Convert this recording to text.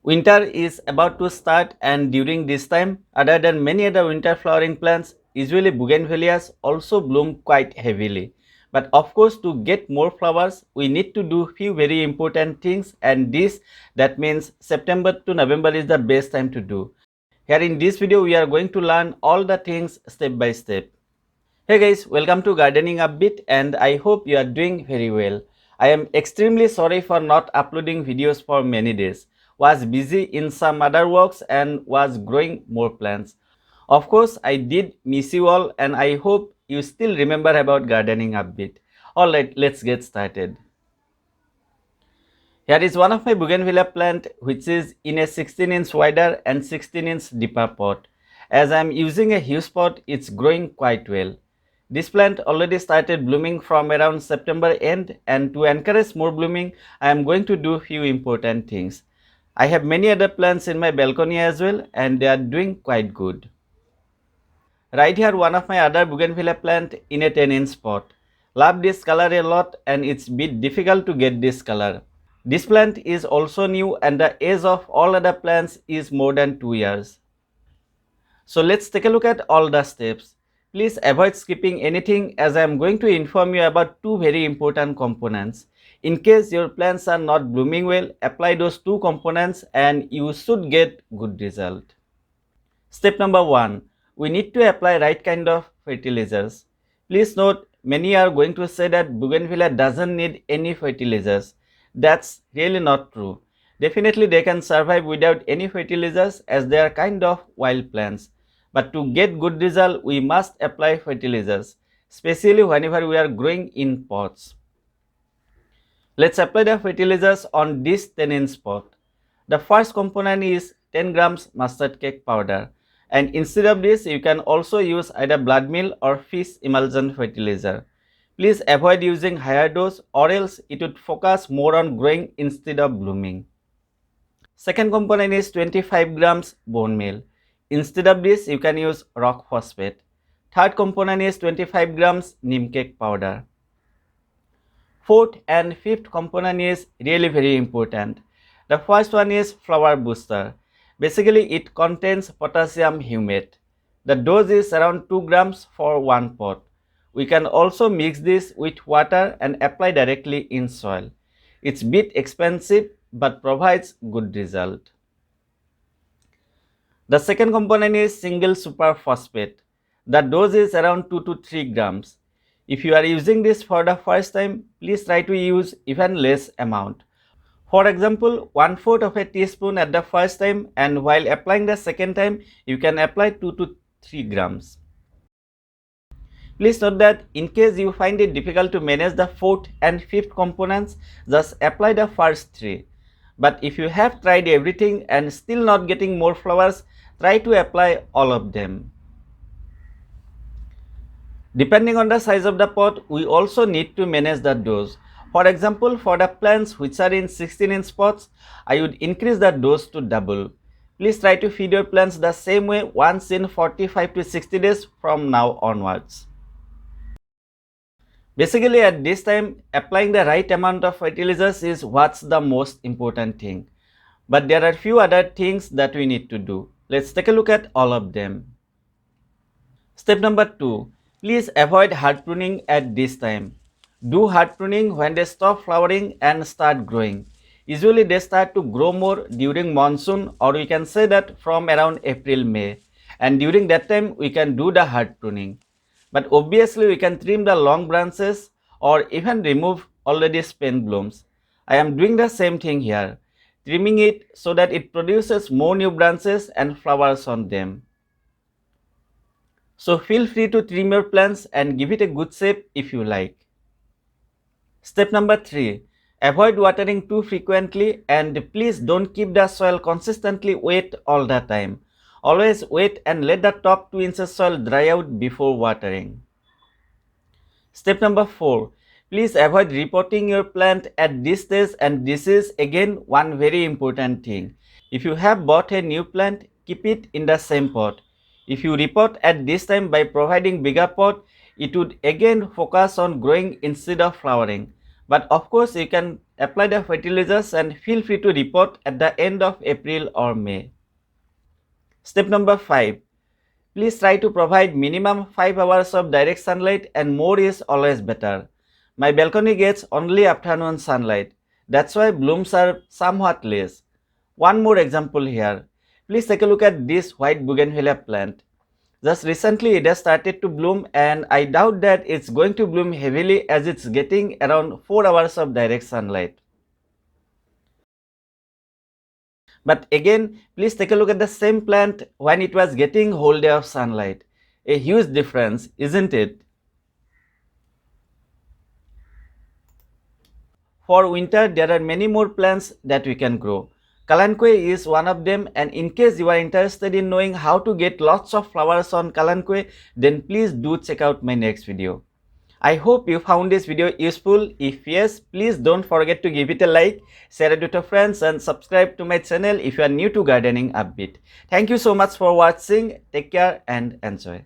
Winter is about to start, and during this time, other than many other winter flowering plants, usually bougainvilleas also bloom quite heavily. But of course, to get more flowers, we need to do few very important things, and that means September to November is the best time to do. Here in this video, we are going to learn all the things step by step. Hey guys, welcome to Gardening Upbeat, and I hope you are doing very well. I am extremely sorry for not uploading videos for many days. Was busy in some other works and was growing more plants. Of course, I did miss you all, and I hope you still remember about Gardening Upbeat. Alright, let's get started. Here is one of my bougainvillea plant which is in a 16-inch wider and 16-inch deeper pot. As I am using a huge pot, it's growing quite well. This plant already started blooming from around September end, and to encourage more blooming, I am going to do few important things. I have many other plants in my balcony as well, and they are doing quite good. Right here, one of my other bougainvillea plant in a 10-inch pot. Love this color a lot, and it's bit difficult to get this color. This plant is also new, and the age of all other plants is more than 2 years. So let's take a look at all the steps. Please avoid skipping anything, as I am going to inform you about two very important components. In case your plants are not blooming well, apply those two components and you should get good result. Step number 1. We need to apply right kind of fertilizers. Please note, many are going to say that bougainvillea doesn't need any fertilizers. That's really not true. Definitely they can survive without any fertilizers, as they are kind of wild plants. But to get good result, we must apply fertilizers, especially whenever we are growing in pots. Let's apply the fertilizers on this 10-inch pot. The first component is 10 grams mustard cake powder, and instead of this you can also use either blood meal or fish emulsion fertilizer. Please avoid using higher dose, or else it would focus more on growing instead of blooming. Second component is 25 grams bone meal. Instead of this you can use rock phosphate. Third component is 25 grams neem cake powder. Fourth and fifth component is really very important. The first one is flower booster. Basically it contains potassium humate. The dose is around 2 grams for one pot. We can also mix this with water and apply directly in soil. It's bit expensive but provides good result. The second component is single super phosphate. The dose is around 2 to 3 grams. If you are using this for the first time, please try to use even less amount. For example, 1/4 of a teaspoon at the first time, and while applying the second time, you can apply 2 to 3 grams. Please note that in case you find it difficult to manage the fourth and fifth components, just apply the first three. But if you have tried everything and still not getting more flowers, try to apply all of them. Depending on the size of the pot, we also need to manage the dose. For example, for the plants which are in 16-inch pots, I would increase the dose to double. Please try to feed your plants the same way once in 45 to 60 days from now onwards. Basically, at this time, applying the right amount of fertilizers is what's the most important thing. But there are few other things that we need to do. Let's take a look at all of them. Step number 2. Please avoid hard pruning at this time. Do hard pruning when they stop flowering and start growing. Usually they start to grow more during monsoon, or we can say that from around April-May. And during that time we can do the hard pruning. But obviously we can trim the long branches or even remove already spent blooms. I am doing the same thing here, trimming it so that it produces more new branches and flowers on them. So feel free to trim your plants and give it a good shape if you like. Step number 3. Avoid watering too frequently, and please don't keep the soil consistently wet all the time. Always wait and let the top 2 inches soil dry out before watering. Step number 4. Please avoid repotting your plant at this stage, and this is again one very important thing. If you have bought a new plant, keep it in the same pot. If you repot at this time by providing bigger pot, it would again focus on growing instead of flowering. But of course you can apply the fertilizers and feel free to repot at the end of April or May. Step number 5. Please try to provide minimum 5 hours of direct sunlight, and more is always better. My balcony gets only afternoon sunlight. That's why blooms are somewhat less. One more example here. Please take a look at this white bougainvillea plant. Just recently it has started to bloom, and I doubt that it's going to bloom heavily as it's getting around 4 hours of direct sunlight. But again, please take a look at the same plant when it was getting whole day of sunlight. A huge difference, isn't it? For winter, there are many more plants that we can grow. Kalanchoe is one of them, and in case you are interested in knowing how to get lots of flowers on Kalanchoe, then please do check out my next video. I hope you found this video useful. If yes, please don't forget to give it a like, share it with your friends, and subscribe to my channel if you are new to gardening upbeat. Thank you so much for watching. Take care and enjoy.